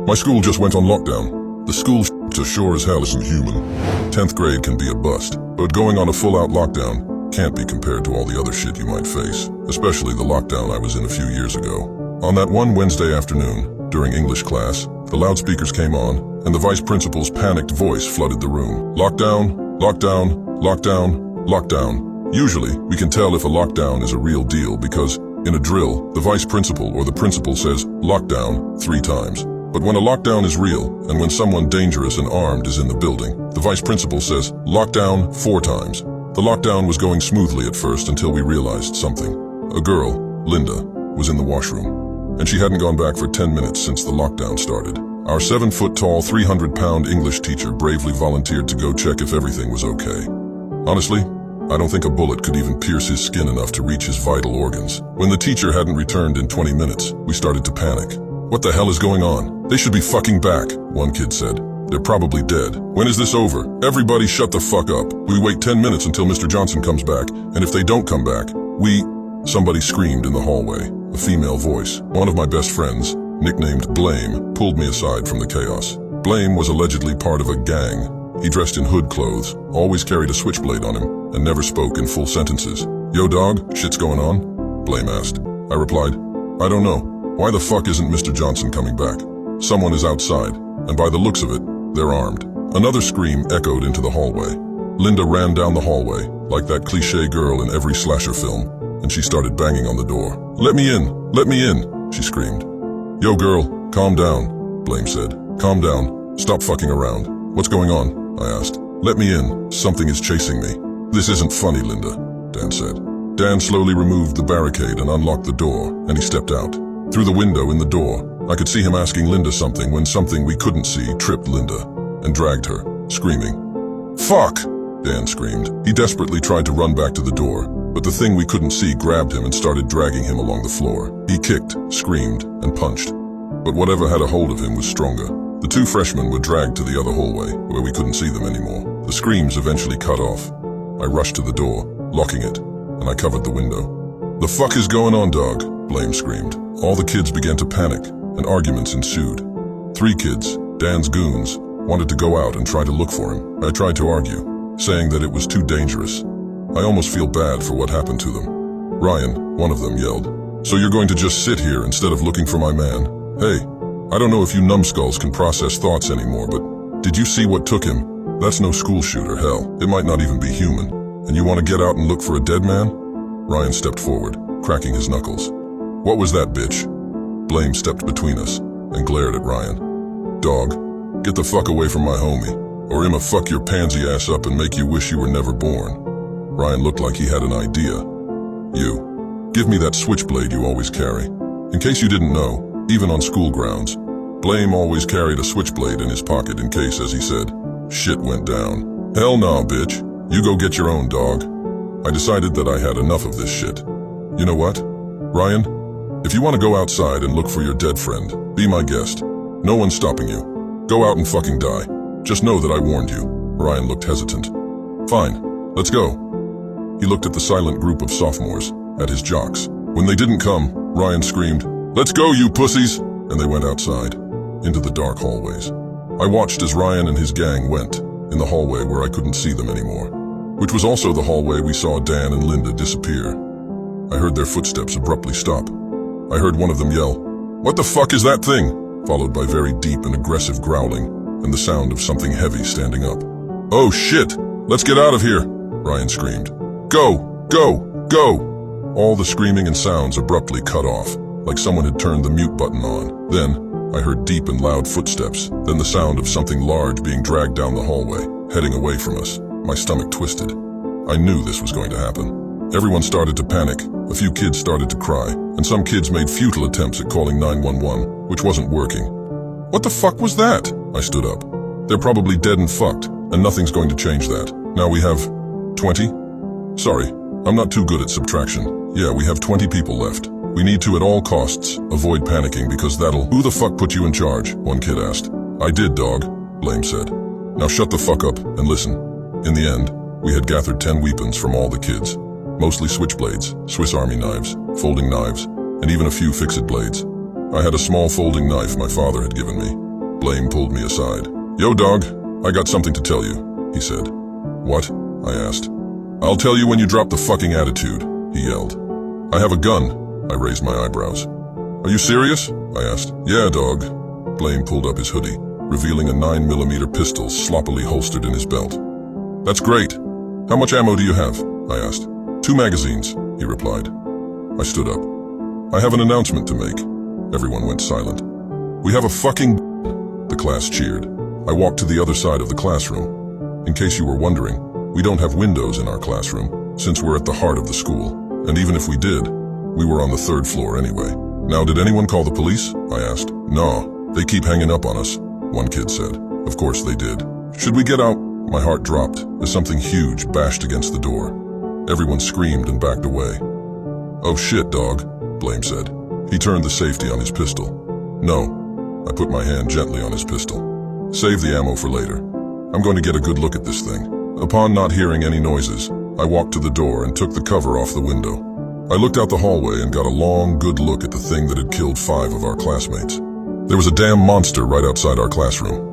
My school just went on lockdown. The school shit sure as hell isn't human. 10th grade can be a bust, but going on a full-out lockdown can't be compared to all the other shit you might face, especially the lockdown I was in a few years ago. On that one Wednesday afternoon, during English class, the loudspeakers came on, and the vice principal's panicked voice flooded the room. Lockdown, lockdown, lockdown, lockdown. Usually, we can tell if a lockdown is a real deal because, in a drill, the vice principal or the principal says lockdown 3 times. But when a lockdown is real, and when someone dangerous and armed is in the building, the vice principal says lockdown 4 times. The lockdown was going smoothly at first until we realized something. A girl, Linda, was in the washroom, and she hadn't gone back for 10 minutes since the lockdown started. Our 7-foot-tall, 300-pound English teacher bravely volunteered to go check if everything was okay. Honestly, I don't think a bullet could even pierce his skin enough to reach his vital organs. When the teacher hadn't returned in 20 minutes, we started to panic. What the hell is going on? They should be fucking back, one kid said. They're probably dead. When is this over? Everybody shut the fuck up. We wait 10 minutes until Mr. Johnson comes back, and if they don't come back, Somebody screamed in the hallway, a female voice. One of my best friends, nicknamed Blame, pulled me aside from the chaos. Blame was allegedly part of a gang. He dressed in hood clothes, always carried a switchblade on him, and never spoke in full sentences. Yo dog, shit's going on? Blame asked. I replied, I don't know. Why the fuck isn't Mr. Johnson coming back? Someone is outside, and by the looks of it, they're armed. Another scream echoed into the hallway. Linda ran down the hallway, like that cliché girl in every slasher film, and she started banging on the door. Let me in, she screamed. Yo girl, calm down, Blame said. Calm down, stop fucking around. What's going on? I asked. Let me in, something is chasing me. This isn't funny, Linda, Dan said. Dan slowly removed the barricade and unlocked the door, and he stepped out. Through the window in the door, I could see him asking Linda something when something we couldn't see tripped Linda and dragged her, screaming. Fuck! Dan screamed. He desperately tried to run back to the door, but the thing we couldn't see grabbed him and started dragging him along the floor. He kicked, screamed, and punched. But whatever had a hold of him was stronger. The 2 freshmen were dragged to the other hallway, where we couldn't see them anymore. The screams eventually cut off. I rushed to the door, locking it, and I covered the window. The fuck is going on, dog? Blame screamed. All the kids began to panic, and arguments ensued. 3 kids, Dan's goons, wanted to go out and try to look for him. I tried to argue, saying that it was too dangerous. I almost feel bad for what happened to them. Ryan, one of them, yelled, So you're going to just sit here instead of looking for my man? Hey, I don't know if you numbskulls can process thoughts anymore, but did you see what took him? That's no school shooter, hell. It might not even be human. And you want to get out and look for a dead man? Ryan stepped forward, cracking his knuckles. What was that, bitch? Blame stepped between us and glared at Ryan. Dog, get the fuck away from my homie, or I'ma fuck your pansy ass up and make you wish you were never born. Ryan looked like he had an idea. You, give me that switchblade you always carry. In case you didn't know, even on school grounds, Blame always carried a switchblade in his pocket in case, as he said, shit went down. Hell nah, bitch. You go get your own, dog. I decided that I had enough of this shit. You know what, Ryan? If you want to go outside and look for your dead friend, be my guest. No one's stopping you. Go out and fucking die. Just know that I warned you. Ryan looked hesitant. Fine, let's go. He looked at the silent group of sophomores, at his jocks. When they didn't come, Ryan screamed, Let's go, you pussies! And they went outside, into the dark hallways. I watched as Ryan and his gang went, in the hallway where I couldn't see them anymore, which was also the hallway we saw Dan and Linda disappear. I heard their footsteps abruptly stop. I heard one of them yell, What the fuck is that thing? Followed by very deep and aggressive growling, and the sound of something heavy standing up. Oh shit! Let's get out of here! Ryan screamed. Go! Go! Go! All the screaming and sounds abruptly cut off, like someone had turned the mute button on. Then, I heard deep and loud footsteps, then the sound of something large being dragged down the hallway, heading away from us. My stomach twisted. I knew this was going to happen. Everyone started to panic, a few kids started to cry, and some kids made futile attempts at calling 911, which wasn't working. What the fuck was that? I stood up. They're probably dead and fucked, and nothing's going to change that. Now we have 20? Sorry, I'm not too good at subtraction. Yeah, we have 20 people left. We need to, at all costs, avoid panicking because that'll— Who the fuck put you in charge? One kid asked. I did, dog, Blame said. Now shut the fuck up and listen. In the end, we had gathered 10 weapons from all the kids. Mostly switchblades, Swiss Army knives, folding knives, and even a few fixed blades. I had a small folding knife my father had given me. Blame pulled me aside. Yo, dog, I got something to tell you, he said. What? I asked. I'll tell you when you drop the fucking attitude, he yelled. I have a gun, I raised my eyebrows. Are you serious? I asked. Yeah, dog. Blame pulled up his hoodie, revealing a 9mm pistol sloppily holstered in his belt. That's great. How much ammo do you have? I asked. 2 magazines, he replied. I stood up. I have an announcement to make. Everyone went silent. We have a fucking... The class cheered. I walked to the other side of the classroom. In case you were wondering, we don't have windows in our classroom, since we're at the heart of the school. And even if we did, we were on the 3rd floor anyway. Now, did anyone call the police? I asked. No, they keep hanging up on us, one kid said. Of course they did. Should we get out? My heart dropped as something huge bashed against the door. Everyone screamed and backed away. Oh shit, dog, Blame said. He turned the safety on his pistol. No, I put my hand gently on his pistol. Save the ammo for later. I'm going to get a good look at this thing. Upon not hearing any noises, I walked to the door and took the cover off the window. I looked out the hallway and got a long, good look at the thing that had killed 5 of our classmates. There was a damn monster right outside our classroom.